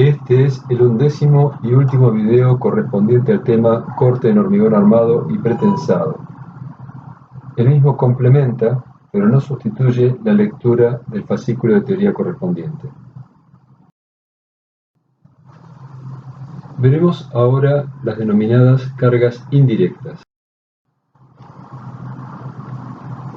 Este es el 11º y último video correspondiente al tema corte en hormigón armado y pretensado. El mismo complementa, pero no sustituye, la lectura del fascículo de teoría correspondiente. Veremos ahora las denominadas cargas indirectas.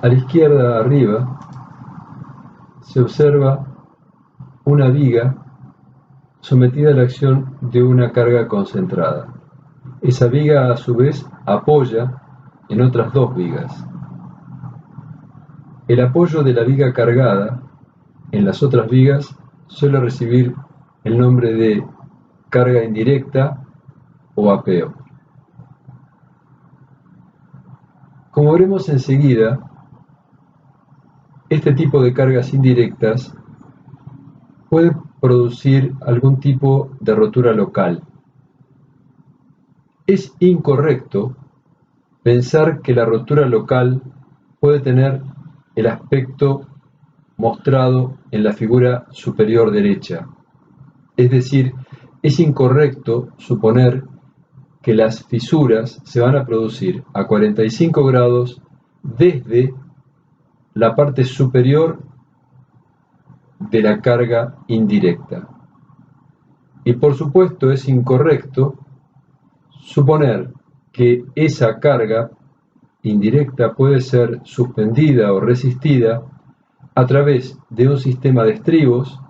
A la izquierda arriba se observa una viga sometida a la acción de una carga concentrada. Esa viga a su vez apoya en otras dos vigas. El apoyo de la viga cargada en las otras vigas suele recibir el nombre de carga indirecta o apeo. Como veremos enseguida, este tipo de cargas indirectas puede producir algún tipo de rotura local. Es incorrecto pensar que la rotura local puede tener el aspecto mostrado en la figura superior derecha. Es decir, es incorrecto suponer que las fisuras se van a producir a 45 grados desde la parte superior de la carga indirecta. Y por supuesto es incorrecto suponer que esa carga indirecta puede ser suspendida o resistida a través de un sistema de estribos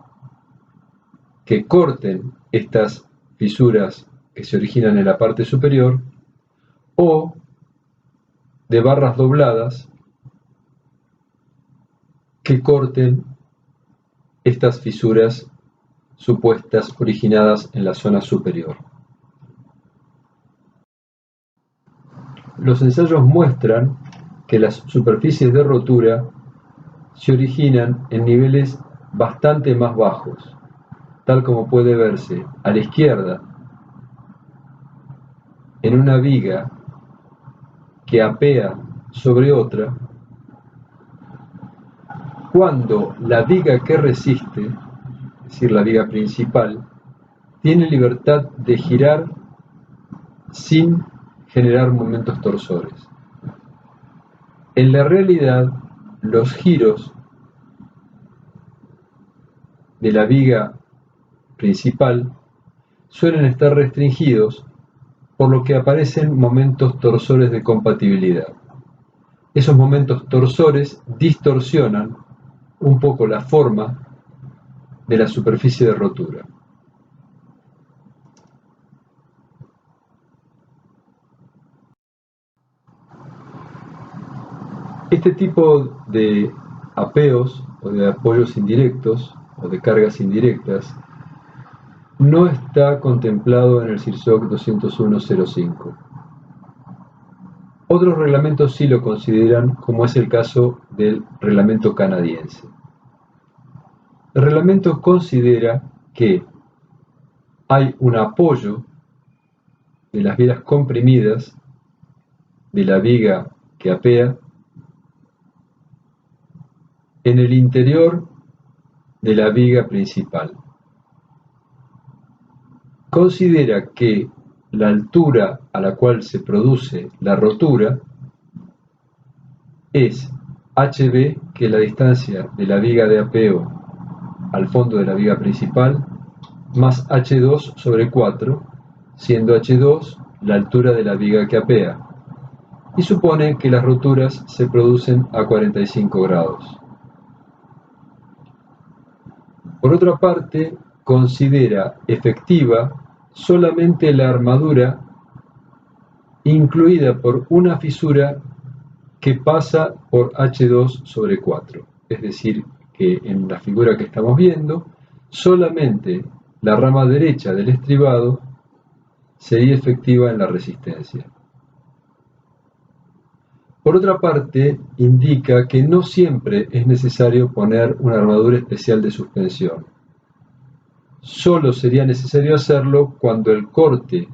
que corten estas fisuras que se originan en la parte superior o de barras dobladas que corten estas fisuras supuestas originadas en la zona superior. Los ensayos muestran que las superficies de rotura se originan en niveles bastante más bajos, tal como puede verse a la izquierda en una viga que apea sobre otra, cuando la viga que resiste, es decir, la viga principal, tiene libertad de girar sin generar momentos torsores. En la realidad, los giros de la viga principal suelen estar restringidos, por lo que aparecen momentos torsores de compatibilidad. Esos momentos torsores distorsionan un poco la forma de la superficie de rotura. Este tipo de apeos o de apoyos indirectos o de cargas indirectas no está contemplado en el CIRSOC 201.05. Otros reglamentos sí lo consideran, como es el caso del reglamento canadiense. El reglamento considera que hay un apoyo de las vigas comprimidas de la viga que apea en el interior de la viga principal. Considera que la altura a la cual se produce la rotura es HB, que es la distancia de la viga de apeo al fondo de la viga principal, más H2 sobre 4, siendo H2 la altura de la viga que apea, y supone que las roturas se producen a 45 grados. Por otra parte, considera efectiva solamente la armadura incluida por una fisura que pasa por H2 sobre 4. Es decir, que en la figura que estamos viendo, solamente la rama derecha del estribado sería efectiva en la resistencia. Por otra parte, indica que no siempre es necesario poner una armadura especial de suspensión. Solo sería necesario hacerlo cuando el corte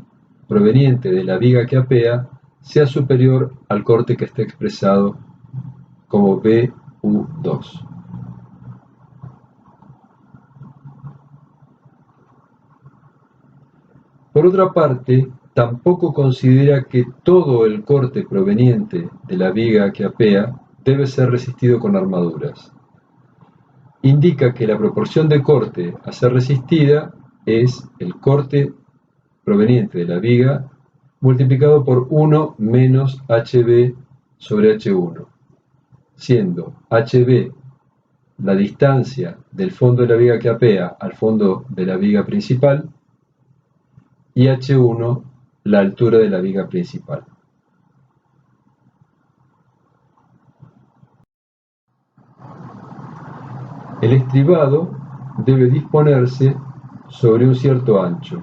proveniente de la viga que apea sea superior al corte que está expresado como BU2. por otra parte, tampoco considera que todo el corte proveniente de la viga que apea debe ser resistido con armaduras. Indica que la proporción de corte a ser resistida es el corte proveniente de la viga multiplicado por 1 menos HB sobre H1, siendo HB la distancia del fondo de la viga que apea al fondo de la viga principal y H1 la altura de la viga principal. El estribado debe disponerse sobre un cierto ancho.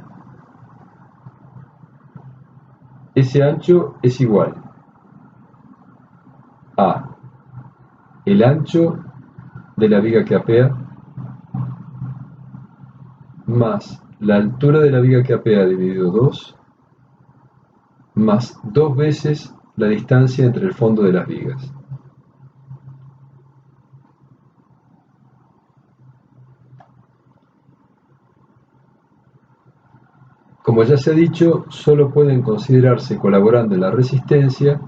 Ese ancho es igual a el ancho de la viga que apea más la altura de la viga que apea dividido 2 más 2 veces la distancia entre el fondo de las vigas. Como ya se ha dicho, solo pueden considerarse colaborando en la resistencia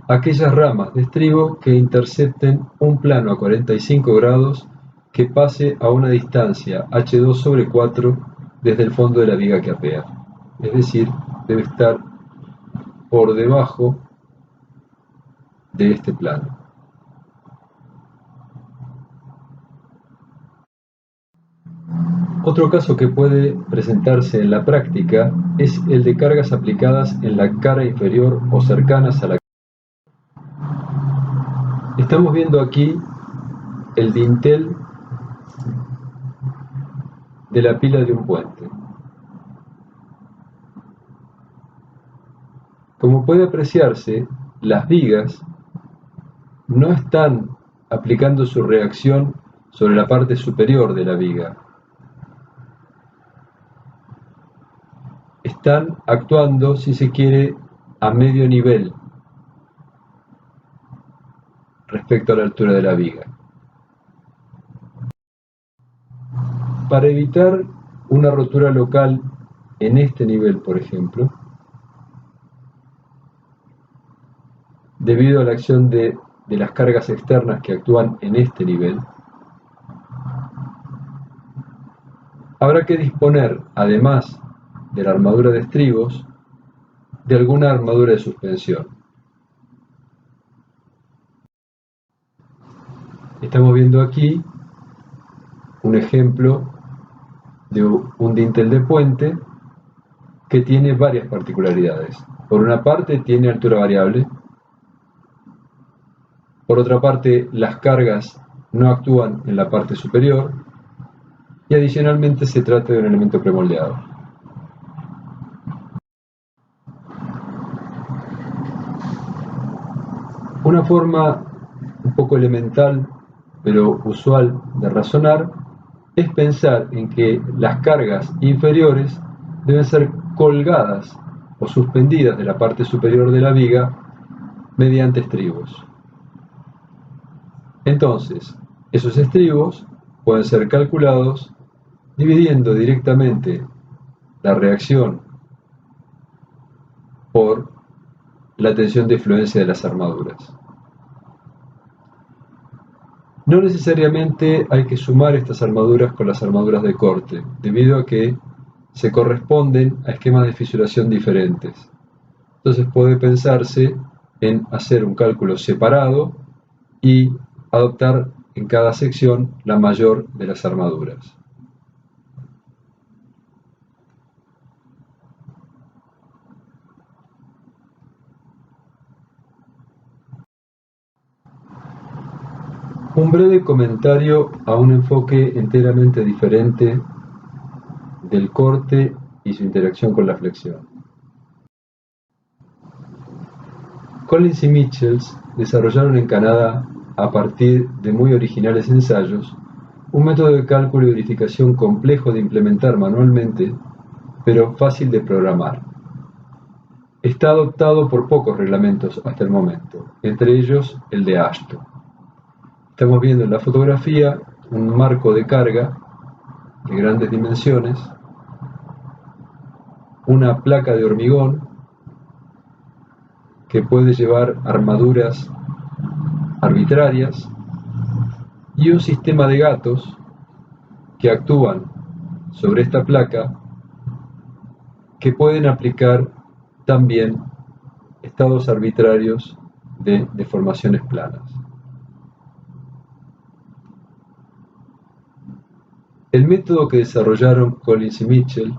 aquellas ramas de estribo que intercepten un plano a 45 grados que pase a una distancia h2 sobre 4 desde el fondo de la viga que apea. Es decir, debe estar por debajo de este plano. Otro caso que puede presentarse en la práctica es el de cargas aplicadas en la cara inferior o cercanas a la cara. Estamos viendo aquí el dintel de la pila de un puente. Como puede apreciarse, las vigas no están aplicando su reacción sobre la parte superior de la viga. Están actuando, si se quiere, a medio nivel respecto a la altura de la viga. Para evitar una rotura local en este nivel, por ejemplo, debido a la acción de las cargas externas que actúan en este nivel, habrá que disponer, además de la armadura de estribos, de alguna armadura de suspensión. Estamos viendo aquí un ejemplo de un dintel de puente que tiene varias particularidades. Por una parte tiene altura variable, por otra parte las cargas no actúan en la parte superior y adicionalmente se trata de un elemento premoldeado. Una forma un poco elemental pero usual de razonar es pensar en que las cargas inferiores deben ser colgadas o suspendidas de la parte superior de la viga mediante estribos. Entonces, esos estribos pueden ser calculados dividiendo directamente la reacción por la tensión de fluencia de las armaduras. No necesariamente hay que sumar estas armaduras con las armaduras de corte, debido a que se corresponden a esquemas de fisuración diferentes. Entonces puede pensarse en hacer un cálculo separado y adoptar en cada sección la mayor de las armaduras. Un breve comentario a un enfoque enteramente diferente del corte y su interacción con la flexión. Collins y Michels desarrollaron en Canadá, a partir de muy originales ensayos, un método de cálculo y verificación complejo de implementar manualmente, pero fácil de programar. Está adoptado por pocos reglamentos hasta el momento, entre ellos el de AASHTO. Estamos viendo en la fotografía un marco de carga de grandes dimensiones una placa de hormigón que puede llevar armaduras arbitrarias y un sistema de gatos que actúan sobre esta placa que pueden aplicar también estados arbitrarios de deformaciones planas. El método que desarrollaron Collins y Mitchell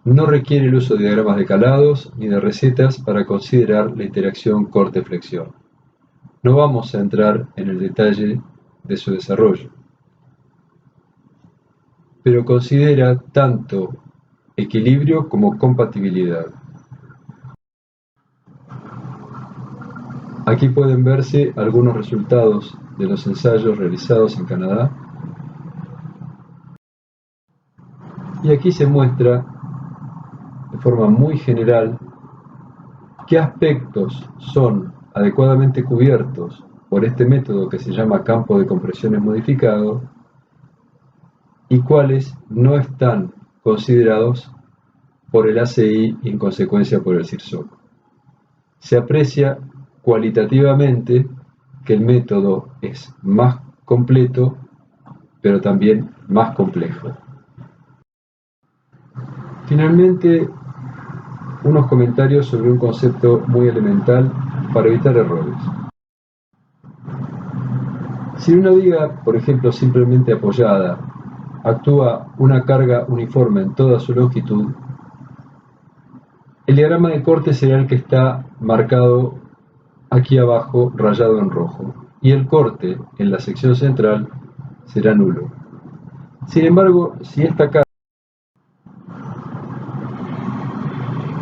no requiere el uso de diagramas de calados ni de recetas para considerar la interacción corte-flexión. No vamos a entrar en el detalle de su desarrollo, pero considera tanto equilibrio como compatibilidad. Aquí pueden verse algunos resultados de los ensayos realizados en Canadá. Y aquí se muestra de forma muy general qué aspectos son adecuadamente cubiertos por este método que se llama campo de compresiones modificado y cuáles no están considerados por el ACI y en consecuencia por el CIRSOC. Se aprecia cualitativamente que el método es más completo, pero también más complejo. Finalmente, unos comentarios sobre un concepto muy elemental para evitar errores. Si en una viga, por ejemplo, simplemente apoyada, actúa una carga uniforme en toda su longitud, el diagrama de corte será el que está marcado aquí abajo, rayado en rojo, y el corte en la sección central será nulo. Sin embargo, si esta carga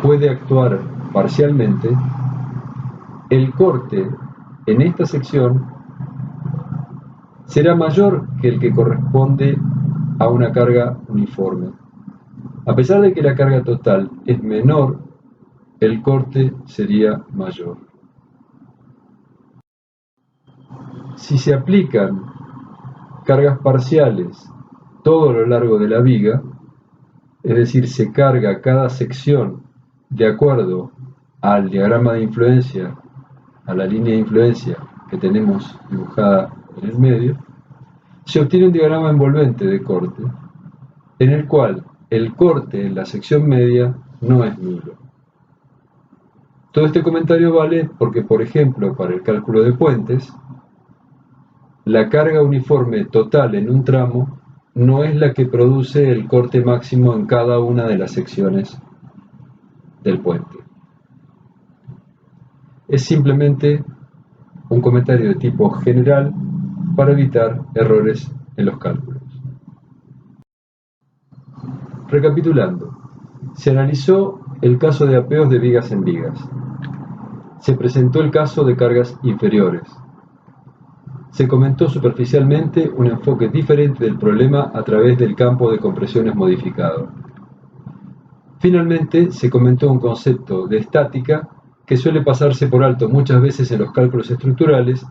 puede actuar parcialmente, el corte en esta sección será mayor que el que corresponde a una carga uniforme. A pesar de que la carga total es menor, el corte sería mayor. Si se aplican cargas parciales todo a lo largo de la viga, es decir, se carga cada sección de acuerdo al diagrama de influencia, a la línea de influencia que tenemos dibujada en el medio, se obtiene un diagrama envolvente de corte, en el cual el corte en la sección media no es nulo. Todo este comentario vale porque, por ejemplo, para el cálculo de puentes, la carga uniforme total en un tramo no es la que produce el corte máximo en cada una de las secciones del puente. Es simplemente un comentario de tipo general para evitar errores en los cálculos. Recapitulando, se analizó el caso de apeos de vigas en vigas. Se presentó el caso de cargas inferiores. Se comentó superficialmente un enfoque diferente del problema a través del campo de compresiones modificado. Finalmente, se comentó un concepto de estática que suele pasarse por alto muchas veces en los cálculos estructurales,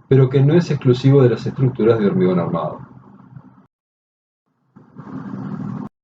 pero que no es exclusivo de las estructuras de hormigón armado.